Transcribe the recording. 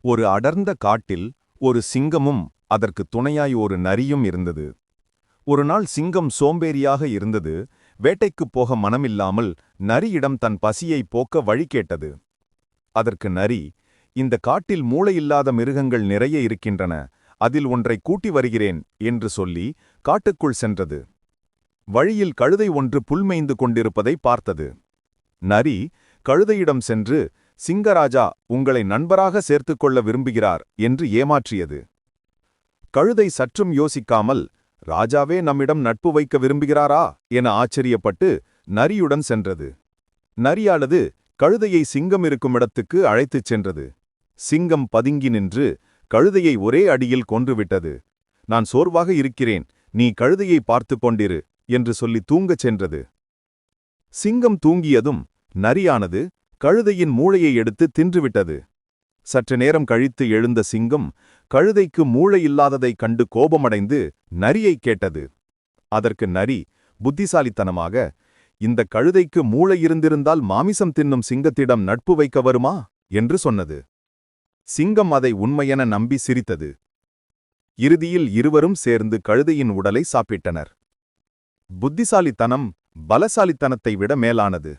ஒரு அடர்ந்த காட்டில் ஒரு சிங்கமும் அதற்கு துணையாய் ஒரு நரியும் இருந்தது. ஒரு நாள் சிங்கம் சோம்பேறியாக இருந்தது. வேட்டைக்குப் போக மனமில்லாமல் நரியிடம் தன் பசியை போக்க வழி கேட்டது. அதற்கு நரி, இந்த காட்டில் மூளையில்லாத மிருகங்கள் நிறைய இருக்கின்றன, அதில் ஒன்றை கூட்டி வருகிறேன் என்று சொல்லி காட்டுக்குள் சென்றது. வழியில் கழுதை ஒன்று புல்மேய்ந்து கொண்டிருப்பதை பார்த்தது. நரி கழுதையிடம் சென்று, சிங்கராஜா உங்களை நண்பராக சேர்த்துக்கொள்ள விரும்புகிறார் என்று ஏமாற்றியது. கழுதை சற்றும் யோசிக்காமல், ராஜாவே நம்மிடம் நட்பு வைக்க விரும்புகிறாரா என ஆச்சரியப்பட்டு நரியுடன் சென்றது. நரியானது கழுதையை சிங்கம் இருக்குமிடத்துக்கு அழைத்துச் சென்றது. சிங்கம் பதுங்கி நின்று கழுதையை ஒரே அடியில் கொன்றுவிட்டது. நான் சோர்வாக இருக்கிறேன், நீ கழுதையை பார்த்து கொண்டிரு என்று சொல்லி தூங்கச் சென்றது. சிங்கம் தூங்கியதும் நரியானது கழுதையின் மூளையை எடுத்து தின்றுவிட்டது. சற்று நேரம் கழித்து எழுந்த சிங்கம் கழுதைக்கு மூளை இல்லாததைக் கண்டு கோபமடைந்து நரியை கேட்டது. அதற்கு நரி புத்திசாலித்தனமாக, இந்த கழுதைக்கு மூளை இருந்திருந்தால் மாமிசம் தின்னும் சிங்கத்திடம் நட்பு வைக்க வருமா என்று சொன்னது. சிங்கம் அதை உண்மையென நம்பி சிரித்தது. இறுதியில் இருவரும் சேர்ந்து கழுதையின் உடலை சாப்பிட்டனர். புத்திசாலித்தனம் பலசாலித்தனத்தை விட மேலானது.